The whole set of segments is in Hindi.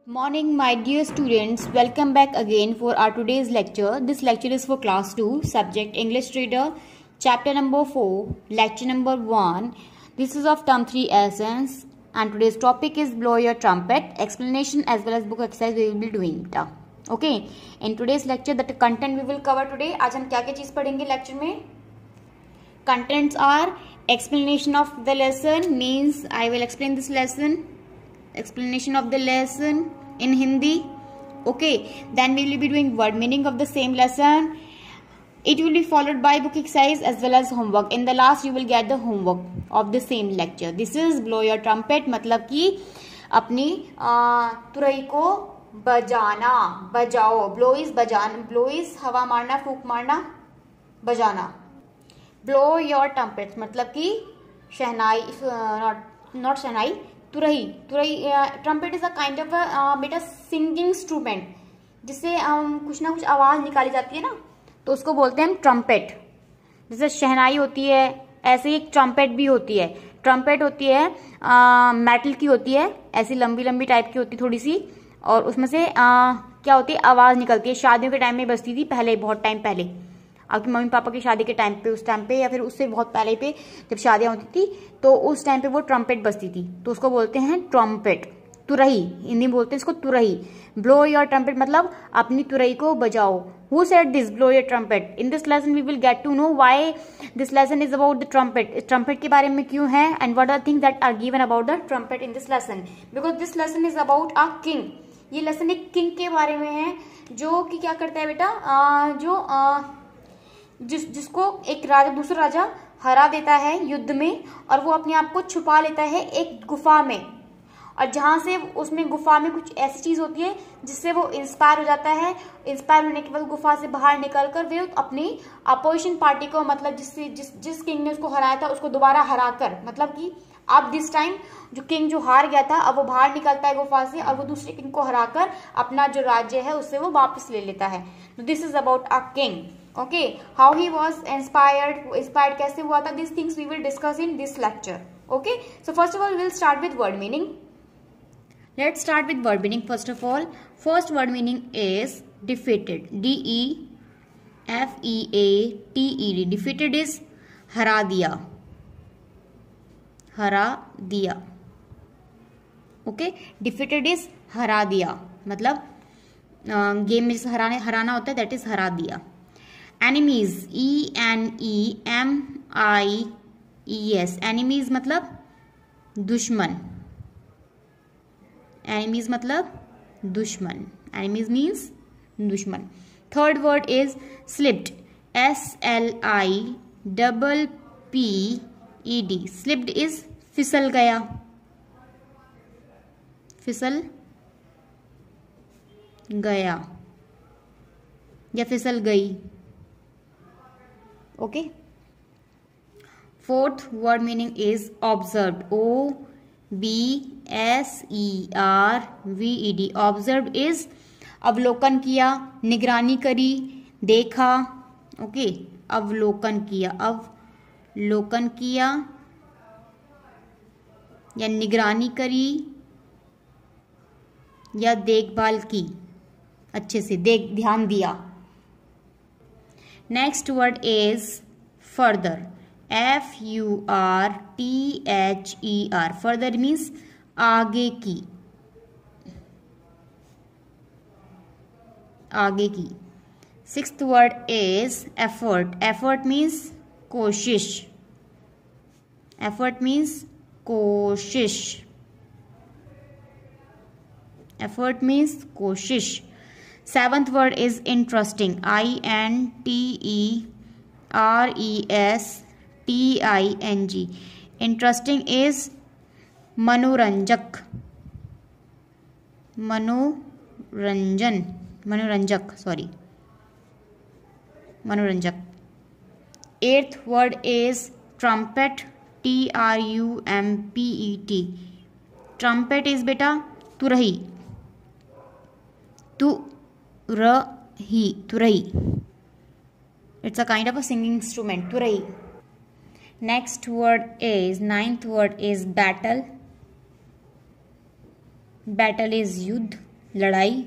Morning, my dear students. Welcome back again for our today's lecture. This lecture is for class 2, subject English Reader, chapter number 4, lecture number 1. This is of term 3 essence, and today's topic is blow your trumpet. Explanation as well as book exercise we will be doing. Okay. In today's lecture, the content we will cover today. आज हम क्या क्या चीज पढ़ेंगे lecture में? Contents are explanation of the lesson, means I will explain this lesson. Explanation of the lesson in Hindi. Okay, then we will be doing word meaning of the same lesson. It will be followed by book exercise as well as homework. In the last you will get the homework of the same lecture. This is blow your trumpet, मतलब कि अपनी तुरई को बजाना, बजाओ. Blow is बजाना, blow is हवा मारना, फूंक मारना, बजाना. Blow your trumpet मतलब कि शहनाई, not शहनाई, तुरही. Trumpet is a kind of बेटा सिंगिंग इंस्ट्रूमेंट, जिससे कुछ ना कुछ आवाज निकाली जाती है ना, तो उसको बोलते हैं हम ट्रम्पेट. जैसे शहनाई होती है, ऐसे ही एक ट्रम्पेट भी होती है. ट्रम्पेट होती है मेटल की होती है, ऐसी लंबी लंबी टाइप की होती है थोड़ी सी, और उसमें से क्या होती है, आवाज निकलती है. शादियों के टाइम में बजती थी पहले, बहुत टाइम पहले, आपकी मम्मी पापा की शादी के टाइम पे, उस टाइम पे या फिर उससे बहुत पहले पे जब शादियां होती थी, तो उस टाइम पे वो ट्रम्पेट बजती थी, तो उसको बोलते हैं ट्रम्पेट. तुरही, हिंदी में बोलते हैं इसको तुरही. ब्लो योर ट्रम्पेट मतलब अपनी तुरही को बजाओ. Who said this, blow your trumpet? In this lesson we will get to know why this lesson is about the trumpet. Trumpet के बारे में क्यों है, and what are things that are given about the trumpet in this lesson. Because this lesson is about a king. ये लेसन एक किंग के बारे में है, जो कि क्या करता है बेटा, जिसको एक राजा दूसरा राजा हरा देता है युद्ध में, और वो अपने आप को छुपा लेता है एक गुफा में, और जहां से उसमें गुफा में कुछ ऐसी चीज होती है जिससे वो इंस्पायर हो जाता है. इंस्पायर होने के बाद गुफा से बाहर निकलकर वे अपनी अपोजिशन पार्टी को, मतलब जिस किंग ने उसको हराया था उसको दोबारा हराकर, मतलब कि अब दिस टाइम जो किंग जो हार गया था, अब वो बाहर निकलता है गुफा से, और वो दूसरे किंग को हराकर अपना जो राज्य है उससे वो वापस ले लेता है. This is about a king. Okay, how he was inspired कैसे हुआ था, these things we will discuss in this lecture. Okay, so first of all we'll start with word meaning. Let's start with word meaning. First of all, first word meaning is defeated. D-E-F-E-A-T-E-D. Defeated is हरा दिया, हरा दिया. Okay, defeated is हरा दिया, मतलब गेम में जैसे हराना होता है, that is हरा दिया. Enemies, E-N-E-M-I-E-S. Enemies मतलब दुश्मन. Enemies मतलब दुश्मन. Enemies means दुश्मन. Third word is slipped. S-L-I-P-P-E-D. Slipped is फिसल गया, फिसल गया या फिसल गई. Okay. Fourth word meaning is observed. O-B-S-E-R-V-E-D. Observed is अवलोकन किया, निगरानी करी, देखा. Okay. अवलोकन किया, अवलोकन किया या निगरानी करी या देखभाल की, अच्छे से ध्यान दिया. Next word is further. F-U-R-T-H-E-R. Further means आगे की, आगे की. Sixth word is effort. Effort means कोशिश. Effort means कोशिश. Effort means कोशिश. Seventh word is interesting. I-N-T-E-R-E-S-T-I-N-G. Interesting is मनोरंजक, मनोरंजक, sorry, मनोरंजक. Eighth word is trumpet. T-R-U-M-P-E-T. Trumpet is बेटा तुरही, तुरही. It's a kind of a singing instrument. तुरही. Next word is, ninth word is battle. Battle is युद्ध. लड़ाई,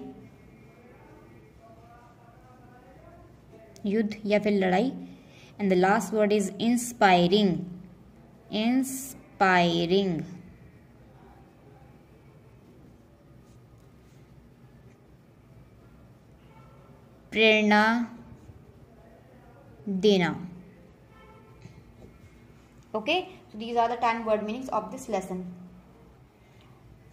युद्ध या फिर लड़ाई। And the last word is inspiring, inspiring. प्रेरणा देना। Okay, so these are the 10 word meanings of this lesson.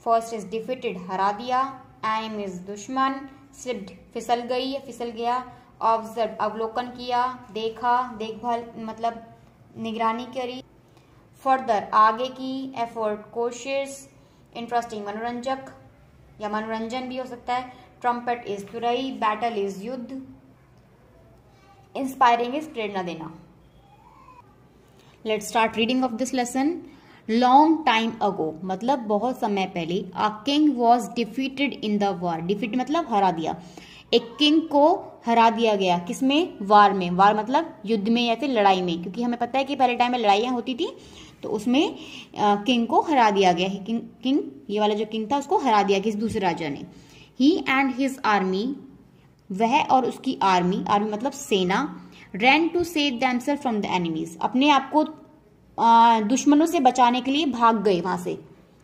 First is defeated, हरा दिया। aim is दुश्मन। slipped, फिसल गई या फिसल गया। observed, अवलोकन किया, देखा, देखभाल मतलब निगरानी करी। further, आगे की। effort, कोशिश। interesting, मनोरंजक या मनोरंजन भी हो सकता है। trumpet is तुरई। battle is युद्ध। inspiring is प्रेरणा देना। Let's start reading of this lesson. Long time ago मतलब बहुत समय पहले। A king was defeated in the war. Defeat मतलब हरा दिया। एक किंग को हरा दिया गया, किसमें? वार में। वार मतलब युद्ध में या फिर लड़ाई में, क्योंकि हमें पता है कि पहले टाइम में लड़ाइयाँ होती थी, तो उसमें किंग को हरा दिया गया है। किंग ये वाला जो किंग था उसको हरा दिया किसी दूसरे राजा ने। He and his army, वह और उसकी आर्मी, आर्मी मतलब सेना, ran to save themselves from the enemies, अपने आप को दुश्मनों से बचाने के लिए भाग गए वहां से।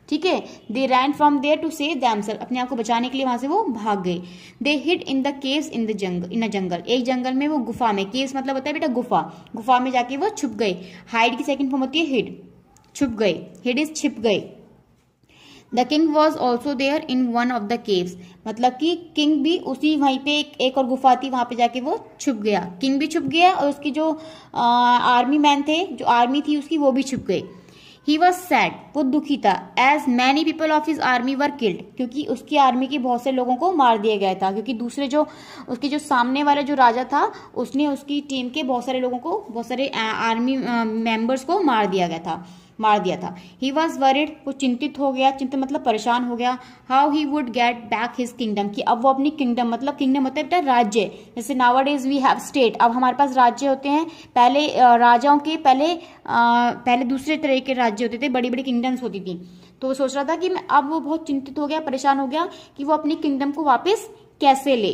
ठीक है, दे ran from there to save themselves, अपने आप को बचाने के लिए वहां से वो भाग गए। दे hid in the caves in the jungle, in a jungle, एक जंगल में, वो गुफा में। caves मतलब होता है बेटा गुफा, गुफा में जाके वो छुप गए। हाइड की सेकंड फॉर्म होती है हिड, छुप गए। हिड इज छिप गए। The king was also there in one of the caves, मतलब कि किंग भी उसी वहीं पे एक और गुफा थी, वहां पे जाके वो छुप गया। किंग भी छुप गया और उसकी जो आर्मी मैन थे, जो आर्मी थी उसकी, वो भी छुप गए। ही वॉज सैड, वो दुखी था। As many people of his army were killed, क्योंकि उसकी आर्मी के बहुत से लोगों को मार दिया गया था, क्योंकि दूसरे जो उसके जो सामने वाला जो राजा था उसने उसकी टीम के बहुत सारे लोगों को, बहुत सारे आर्मी मेंबर्स को मार दिया था। ही वॉज वरिड, वो चिंतित हो गया, चिंतित मतलब परेशान हो गया। How he would get back his kingdom, कि अब वो अपनी किंगडम, मतलब किंगडम होता है बेटा राज्य, जैसे नाउअडेज वी हैव स्टेट, अब हमारे पास राज्य होते हैं। पहले राजाओं के पहले दूसरे तरह के राज्य होते थे, बड़ी बड़ी किंगडम्स होती थी। तो वो सोच रहा था कि अब वो बहुत चिंतित हो गया, परेशान हो गया कि वो अपनी किंगडम को वापस कैसे ले।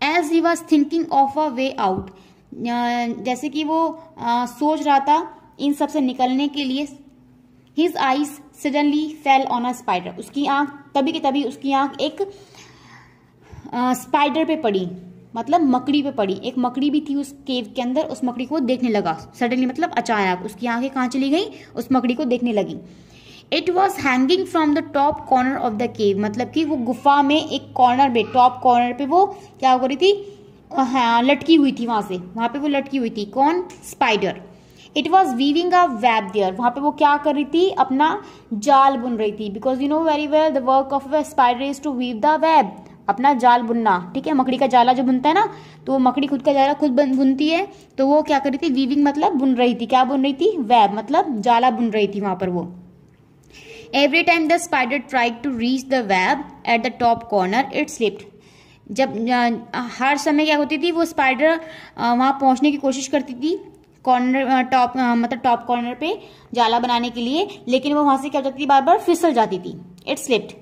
As he was thinking of a way out, जैसे कि वो सोच रहा था इन सब से निकलने के लिए। His eyes suddenly fell on a spider, उसकी आंख तभी के तभी उसकी आंख एक स्पाइडर पे पड़ी, मतलब मकड़ी पे पड़ी। एक मकड़ी भी थी उस केव के अंदर, उस मकड़ी को देखने लगा। सडनली मतलब अचानक उसकी आंखें कहाँ चली गई? उस मकड़ी को देखने लगी। It was hanging from the top corner of the cave, मतलब कि वो गुफा में एक कॉर्नर पे, टॉप कॉर्नर पे वो क्या हो रही थी? हाँ, लटकी हुई थी, वहां पे वो लटकी हुई थी। कौन? Spider. It was weaving a web there, वहां पे वो क्या कर रही थी? अपना जाल बुन रही थी। Because you know very well the work of a spider is to weave the web, अपना जाल बुनना। ठीक है, मकड़ी का जाला जो बुनता है ना, तो वो मकड़ी खुद का जाला खुद बुनती है, तो वो क्या कर रही थी? वीविंग मतलब बुन रही थी। क्या बुन रही थी? वेब मतलब जाला बुन रही थी वहां पर वो। Every time the spider tried to reach the web at the top corner it slipped, जब हर समय क्या होती थी? वो स्पाइडर वहां पहुंचने की कोशिश करती थी कॉर्नर, टॉप कॉर्नर पे जाला बनाने के लिए, लेकिन वो वहां से क्या हो जाती थी? बार बार फिसल जाती थी। इट स्लिप्ड,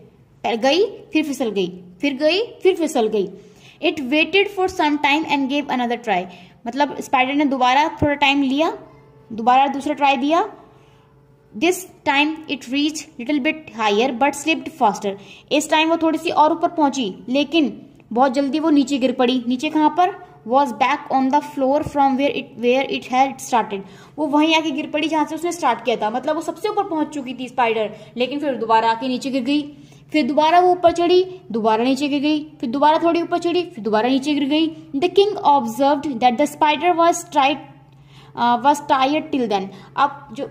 गई फिर फिसल गई, फिर गई फिर फिसल गई। It waited for some time and gave another try, मतलब स्पाइडर ने दोबारा थोड़ा टाइम लिया, दोबारा दूसरा ट्राई दिया। This time it reach little bit higher but slipped faster, इस टाइम वो थोड़ी सी और ऊपर पहुंची, लेकिन बहुत जल्दी वो नीचे गिर पड़ी। नीचे कहाँ पर? Was back on the floor from where it had started, वो वहीं आके गिर पड़ी जहां से उसने स्टार्ट किया था। मतलब वो सबसे ऊपर पहुंच चुकी थी स्पाइडर, लेकिन फिर दोबारा आके नीचे गिर गई। फिर दोबारा वो ऊपर चढ़ी, दोबारा नीचे गिर गई, फिर दोबारा थोड़ी ऊपर चढ़ी, फिर दोबारा नीचे गिर गई। The king observed that the spider was tired till then, अब जो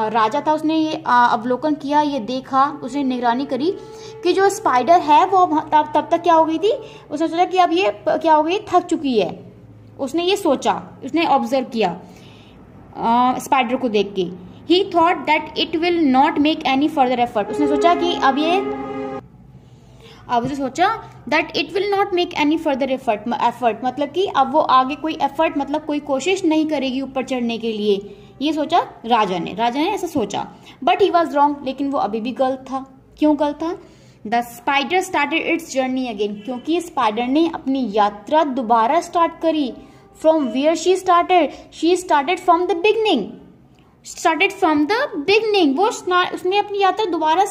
राजा था उसने ये अवलोकन किया, ये देखा, उसने निगरानी करी कि जो स्पाइडर है वो तब तक क्या हो गई थी? उसने सोचा कि अब ये क्या हो गई? थक चुकी है। उसने ये सोचा, उसने ऑब्जर्व किया स्पाइडर को देख के। ही thought that it will not make any further effort, उसने सोचा कि अब उसे सोचा that it will not make any further effort, मतलब कि अब वो आगे कोई एफर्ट, मतलब कोई कोशिश नहीं करेगी ऊपर चढ़ने के लिए। ये सोचा राजा ने ऐसा सोचा। बट ही वॉज रॉन्ग, लेकिन वो अभी भी गलत था। क्यों गलत था? The spider started its journey again, क्योंकि स्पाइडर ने अपनी यात्रा दोबारा स्टार्ट करी। From where she started from the beginning, वो उसने अपनी यात्रा दोबारा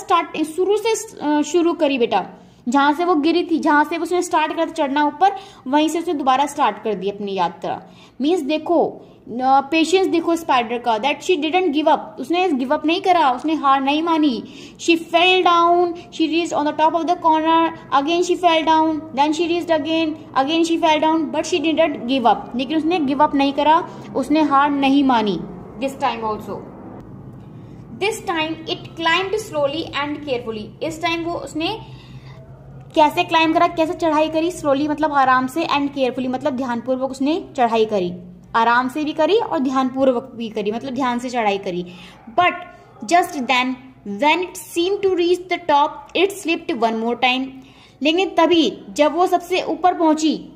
शुरू से शुरू करी बेटा। जहां से वो गिरी थी, जहां से उसने स्टार्ट कर चढ़ना ऊपर, वहीं से उसने दोबारा स्टार्ट कर दी अपनी यात्रा। मीन्स देखो पेशेंस देखो स्पाइडर का, that she didn't give up, उसने गिव अप नहीं करा, उसने हार नहीं मानी। She fell down, she reached on the top of the corner, again she fell down, then she reached again she fell down, but she didn't give up, लेकिन उसने गिव अप नहीं करा, उसने हार नहीं मानी। This time also, this time it climbed slowly and carefully, इस टाइम वो उसने कैसे क्लाइम करा, कैसे चढ़ाई करी, स्लोली मतलब आराम से, एंड केयरफुली मतलब ध्यानपूर्वक उसने चढ़ाई करी, आराम से भी करी और ध्यानपूर्वक भी करी, मतलब ध्यान से चढ़ाई करी। But just then when it seem to reach the top it slipped one more time, लेकिन तभी जब वो सबसे ऊपर पहुंची,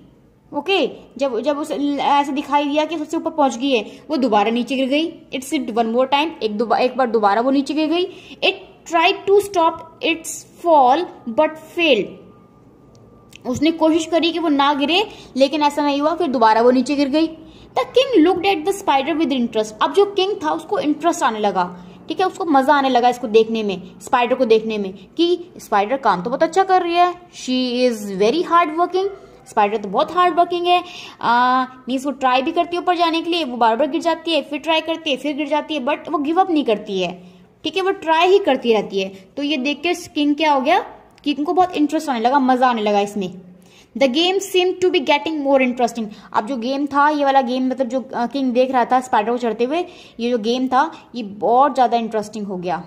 ओके, जब उसे ऐसे दिखाई दिया कि सबसे ऊपर पहुंच गई है, वो दोबारा नीचे गिर गई। It slipped one more time, एक बार दोबारा वो नीचे गिर गई। It tried to stop its fall but failed, उसने कोशिश करी कि वो ना गिरे, लेकिन ऐसा नहीं हुआ, फिर दोबारा वो नीचे गिर गई। The king looked at the spider with interest, अब जो किंग था उसको इंटरेस्ट आने लगा, ठीक है, उसको मजा आने लगा इसको देखने में, स्पाइडर को देखने में, कि स्पाइडर काम तो बहुत अच्छा कर रही है, she is very hard working, spider तो बहुत हार्ड वर्किंग है। मीन्स वो ट्राई भी करती है ऊपर जाने के लिए, वो बार बार गिर जाती है, फिर ट्राई करती है, फिर गिर जाती है, बट वो गिव अप नहीं करती है, ठीक है, वो ट्राई ही करती रहती है। तो ये देख के किंग क्या हो गया, किंग को बहुत इंटरेस्ट आने लगा, मजा आने लगा इसमें। The game seem to be getting more interesting, अब जो गेम था, ये वाला गेम, मतलब जो किंग देख रहा था स्पाइडर को चढ़ते हुए, ये जो गेम था ये बहुत ज्यादा इंटरेस्टिंग हो गया।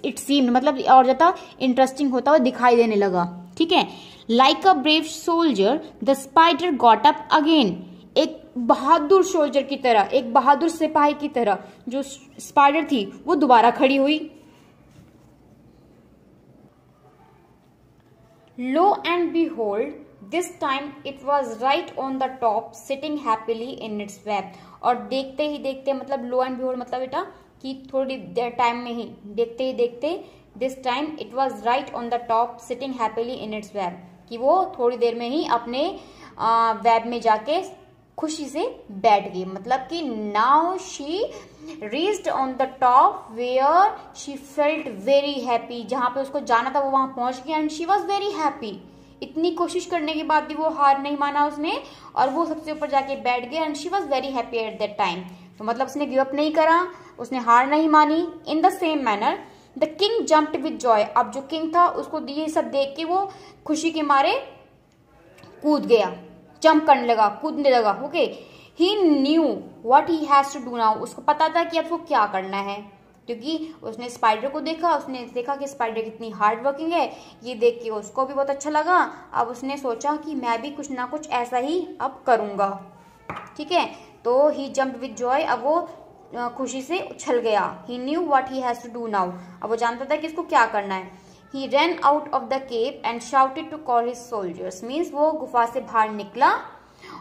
इट सीम मतलब और ज्यादा इंटरेस्टिंग होता हुआ दिखाई देने लगा, ठीक है। Like a brave soldier the spider got up again, एक बहादुर सोल्जर की तरह, एक बहादुर सिपाही की तरह जो स्पाइडर थी वो दोबारा खड़ी हुई। लो and behold, this time it was right on the top, sitting happily in its web, और देखते ही देखते मतलब लो एंड behold मतलब बेटा कि थोड़ी देर टाइम में ही, देखते ही देखते, this time it was right on the top, sitting happily in its web, कि वो थोड़ी देर में ही अपने वेब में जाके खुशी से बैठ गई, मतलब कि now she reached on the top where she felt very happy, जहां पे उसको जाना था वो वहां पहुंच गया, and she was very happy. इतनी कोशिश करने के बाद भी वो हार नहीं माना उसने, और वो सबसे ऊपर जाके बैठ गया, and she was very happy at that time. तो मतलब उसने गिव अप नहीं करा, उसने हार नहीं मानी। इन the same manner the king jumped with Joy, अब जो किंग था उसको ये सब देख के वो खुशी के मारे कूद गया, जंप करने लगा, कूदने लगा, okay. He knew what he has to do now, उसको पता था कि अब वो क्या करना है, क्योंकि उसने स्पाइडर को देखा, उसने देखा कि स्पाइडर कितनी हार्ड वर्किंग है, ये देख के उसको भी बहुत अच्छा लगा। अब उसने सोचा कि मैं भी कुछ ना कुछ ऐसा ही अब करूंगा, ठीक है। तो ही जम्प्ड विद जॉय, अब वो खुशी से उछल गया। He knew what he has to do now, अब वो जानता था कि इसको क्या करना है। He ran out of the cave and shouted to call his soldiers, means वो गुफा से बाहर निकला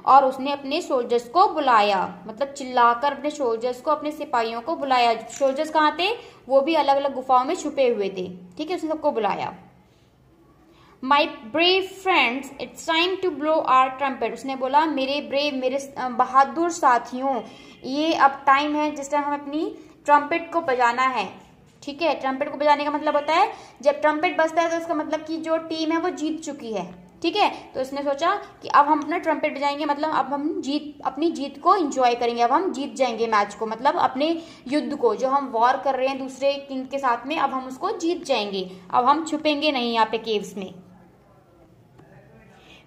और उसने अपने सोल्जर्स को बुलाया, मतलब चिल्लाकर अपने सोल्जर्स को, अपने सिपाहियों को बुलाया। सोल्जर्स कहाँ थे, वो भी अलग अलग गुफाओं में छुपे हुए थे, ठीक है, उसने सबको बुलाया। My brave friends, it's time to blow our trumpet, उसने बोला मेरे ब्रेव, मेरे बहादुर साथियों, ये अब टाइम है जिस टाइम हमें अपनी ट्रम्पेट को बजाना है, ठीक है। ट्रम्पेट को बजाने का मतलब होता है जब ट्रम्पेट बजता है तो इसका मतलब कि जो टीम है वो जीत चुकी है, ठीक है। तो इसने सोचा कि अब हम अपना ट्रम्पेट बजाएंगे, मतलब अब हम अपनी जीत को एंजॉय करेंगे, अब हम जीत जाएंगे मैच को, मतलब अपने युद्ध को, जो हम वॉर कर रहे हैं दूसरे किंग के साथ में, अब हम उसको जीत जाएंगे, अब हम छुपेंगे नहीं यहाँ पे केव्स में।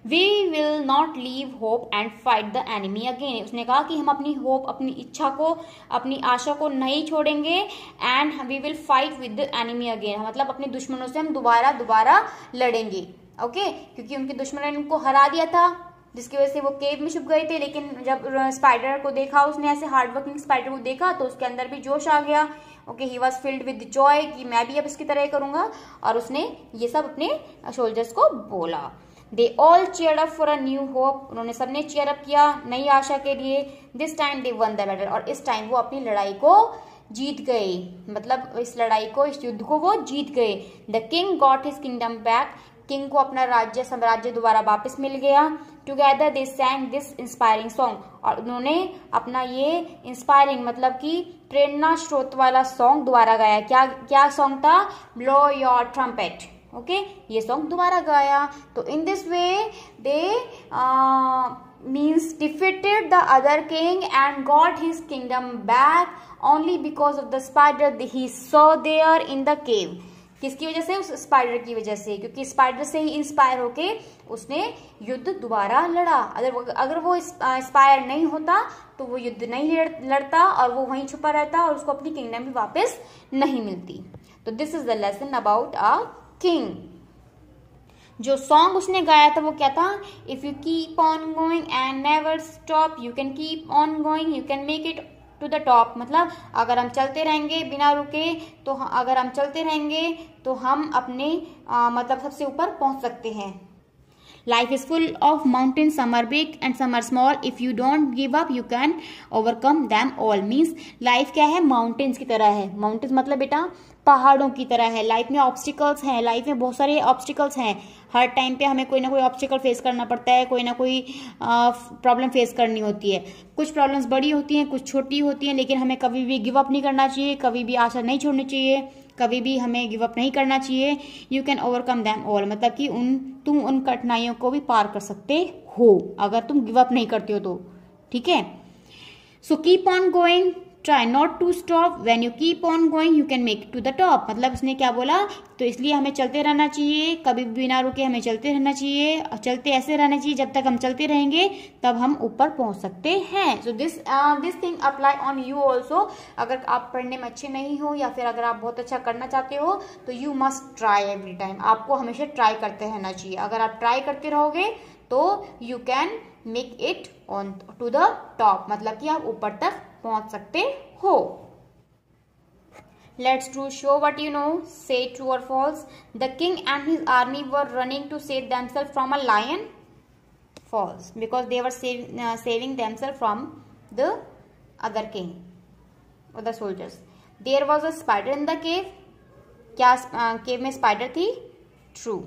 We will not leave hope and fight the enemy again, उसने कहा कि हम अपनी होप, अपनी इच्छा को, अपनी आशा को नहीं छोड़ेंगे, and we will fight with the enemy again, मतलब अपने दुश्मनों से हम दोबारा लड़ेंगे, ओके। क्योंकि उनके दुश्मनों ने उनको हरा दिया था, जिसकी वजह से वो केव में छुप गए थे, लेकिन जब स्पाइडर को देखा, उसने ऐसे हार्ड वर्किंग स्पाइडर को देखा तो उसके अंदर भी जोश आ गया, okay. He was filled with Joy कि मैं भी अब इसकी तरह करूंगा, और उसने ये सब अपने सोल्जर्स को बोला। They all cheered up for a new hope, उन्होंने सबने चीयर अप किया नई आशा के लिए। This time they won the battle, और इस टाइम वो अपनी लड़ाई को जीत गए, मतलब इस लड़ाई को, इस युद्ध को वो जीत गए। The king got his kingdom back, king को अपना राज्य साम्राज्य दोबारा वापस मिल गया। Together they सैंग this inspiring song, और उन्होंने अपना ये इंस्पायरिंग मतलब कि प्रेरणा स्रोत वाला सॉन्ग दोबारा गाया। क्या क्या सॉन्ग था? Blow your trumpet. ओके, ये सॉन्ग दोबारा गाया। तो in this way they means defeated the other king and got his kingdom back only because of the spider he saw there in the cave. किसकी वजह से? उस स्पाइडर की वजह से, क्योंकि स्पाइडर से ही इंस्पायर होके उसने युद्ध दोबारा लड़ा। अगर वो इंस्पायर नहीं होता तो वो युद्ध नहीं लड़ता और वो वहीं छुपा रहता और उसको अपनी किंगडम भी वापस नहीं मिलती। तो this is the lesson about a king. जो सॉन्ग उसने गाया था वो क्या था? If you keep on going and never stop, you can keep on going, you can make it to the top. मतलब अगर हम चलते रहेंगे बिना रुके, तो अगर हम चलते रहेंगे तो हम अपने मतलब सबसे ऊपर पहुंच सकते हैं। Life is full of mountains, some are big and some are small. If you don't give up, you can overcome them all. Means life क्या है? Mountains की तरह है। Mountains मतलब बेटा पहाड़ों की तरह है। लाइफ में ऑब्स्टिकल्स हैं, लाइफ में बहुत सारे ऑब्स्टिकल्स हैं। हर टाइम पे हमें कोई ना कोई ऑब्स्टिकल फेस करना पड़ता है, कोई ना कोई प्रॉब्लम फेस करनी होती है। कुछ प्रॉब्लम्स बड़ी होती हैं, कुछ छोटी होती हैं, लेकिन हमें कभी भी गिव अप नहीं करना चाहिए, कभी भी आशा नहीं छोड़नी चाहिए, कभी भी हमें गिव अप नहीं करना चाहिए। You can overcome them all, मतलब कि तुम उन कठिनाइयों को भी पार कर सकते हो अगर तुम गिव अप नहीं करते हो तो। ठीक है, so keep on going, try not to stop, when you keep on going you can make it to the top. मतलब उसने क्या बोला? तो इसलिए हमें चलते रहना चाहिए, कभी भी बिना रुके हमें चलते रहना चाहिए, और चलते ऐसे रहना चाहिए जब तक हम चलते रहेंगे तब हम ऊपर पहुंच सकते हैं। So this thing apply on you also. अगर आप पढ़ने में अच्छे नहीं हो या फिर अगर आप बहुत अच्छा करना चाहते हो तो you must try every time. आपको हमेशा ट्राई करते रहना चाहिए। अगर आप ट्राई करते रहोगे तो you can make it on to the top, मतलब कि आप ऊपर तक पहुंच सकते हो। Let's do show what you know. Say true or false. The king and his army were running to save themselves from a lion. False, because they were saving themselves from the other king or the soldiers. There was a spider in the cave. क्या cave में spider थी? True.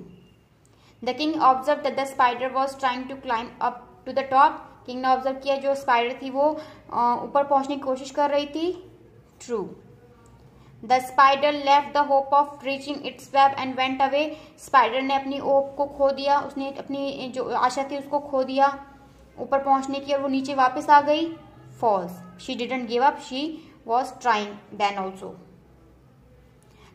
The king observed that the spider was trying to climb up to the top. King ने ऑब्जर्व किया जो स्पाइडर थी वो ऊपर पहुंचने की कोशिश कर रही थी। True. The spider left the hope of reaching it's web and went away. Spider ने अपनी होप को खो दिया, उसने अपनी जो आशा थी उसको खो दिया ऊपर पहुंचने की, और वो नीचे वापस आ गई। Falls, she didn't give up, she was trying then also.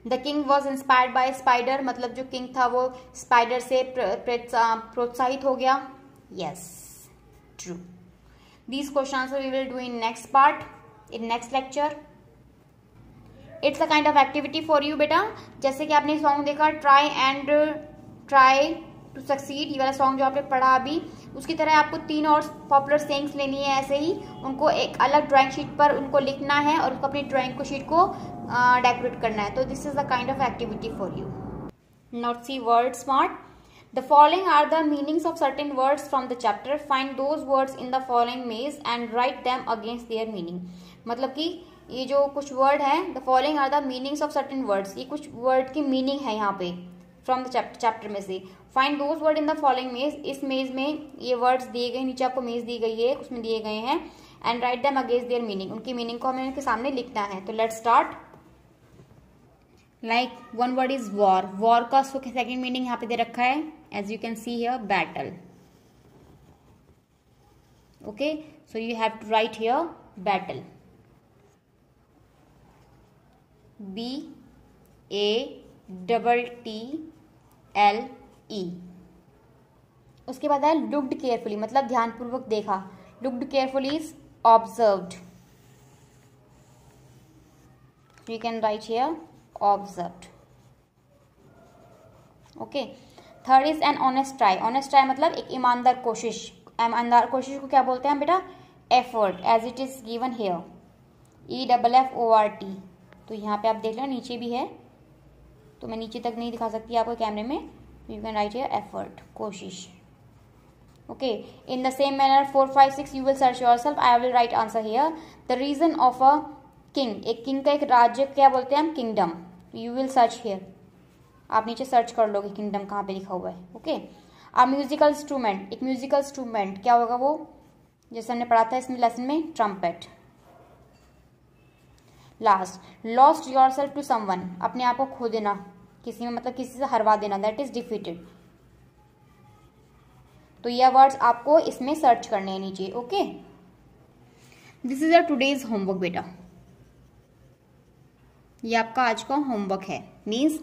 The king was inspired by spider, मतलब जो किंग था वो स्पाइडर से प्रोत्साहित हो गया। Yes, true. These questions we will do in next part, in next lecture. It's a kind of activity for you बेटा। जैसे कि आपने सॉन्ग देखा try and try to succeed, ये वाला सॉन्ग जो आपने पढ़ा अभी, उसकी तरह आपको 3 और पॉपुलर सेइंग्स लेनी है। ऐसे ही उनको एक अलग ड्राइंग शीट पर उनको लिखना है और उसको अपनी ड्राइंग को शीट को डेकोरेट करना है। तो this is the kind of activity for you. Not see word smart. The following are the meanings of certain words from the chapter. Find those words in the following maze and write them against their meaning. मतलब कि ये जो कुछ वर्ड है, the following are the meanings of certain words, ये कुछ वर्ड की मीनिंग है यहाँ पे from the chapter में से। Find those words in the following maze, इस मेज में ये वर्ड्स दिए गए, नीचे आपको मेज दी गई है, उसमें दिए गए हैं। And write them against their meaning, उनकी मीनिंग को हमें उनके सामने लिखना है। तो let's start. Like one word is war. War का सेकेंड मीनिंग यहाँ पे दे रखा है, as you can see here, battle. Okay, so you have to write here battle. B-A-T-T-L-E. उसके बाद है looked carefully, मतलब ध्यानपूर्वक देखा। Looked carefully is observed. You can write here observed. Okay. Third is an honest try. Honest try मतलब एक ईमानदार कोशिश। ईमानदार कोशिश को क्या बोलते हैं बेटा? Effort, as it is given here, EFFORT। तो यहाँ पे आप देख लो नीचे भी है, तो मैं नीचे तक नहीं दिखा सकती आपको कैमरे में। You can write here effort, कोशिश। Okay, in the same manner 4, 5, 6 you will search yourself. I will write answer here. The region of a king, एक किंग का एक राज्य क्या बोलते हैं हम, kingdom. You will search here, आप नीचे सर्च कर लोगे किंगडम कहाँ पे लिखा हुआ है. ओके. अब म्यूजिकल इंस्ट्रूमेंट, एक म्यूजिकल इंस्ट्रूमेंट क्या होगा वो, जैसे हमने पढ़ा था इसमें लेसन में, trumpet. Last, lost yourself to someone, अपने आप को खो देना किसी में, मतलब किसी से हरवा देना, दैट इज डिफीटेड. तो ये वर्ड्स आपको इसमें सर्च करने हैं नीचे. Okay. This is a today's homework बेटा, ये आपका आज का होमवर्क है. Means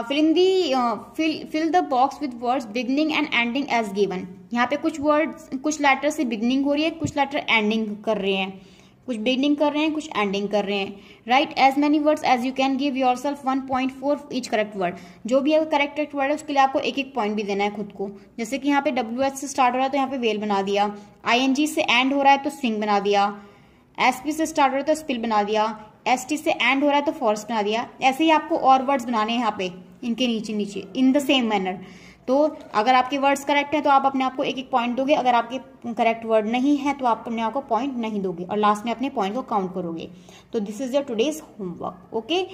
fill the box with words beginning and ending as given. यहाँ पे कुछ वर्ड्स, कुछ लेटर से बिगनिंग हो रही है, कुछ लेटर एंडिंग कर रहे हैं, कुछ बिगनिंग कर रहे हैं, कुछ एंडिंग कर रहे हैं. Write as many words as you can, give yourself 1.4 each correct word. जो भी करेक्ट वर्ड है उसके लिए आपको एक पॉइंट भी देना है खुद को. जैसे कि यहाँ पे WH से स्टार्ट हो रहा है तो यहाँ पे वेल बना दिया, ING से एंड हो रहा है तो स्विंग बना दिया, SP से स्टार्ट हो रहा है तो स्पिल बना दिया, ST से एंड हो रहा है तो फॉरेस्ट बना दिया. ऐसे ही आपको और वर्ड्स बनाने हैं यहाँ पे इनके नीचे नीचे इन द सेम मैनर. तो अगर आपके वर्ड्स करेक्ट हैं तो आप अपने आप को एक पॉइंट दोगे, अगर आपके करेक्ट वर्ड नहीं है तो आप अपने आप को पॉइंट नहीं दोगे और लास्ट में अपने पॉइंट को काउंट करोगे. तो this is your today's homework. Okay.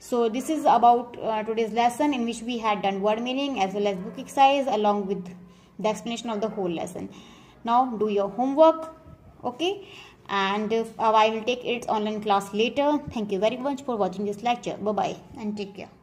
So this is about today's lesson in which we had done word meaning as well as book exercise along with the explanation of the whole lesson. Now do your homework. Okay. And I will take its online class later. Thank you very much for watching this lecture. Bye bye and take care.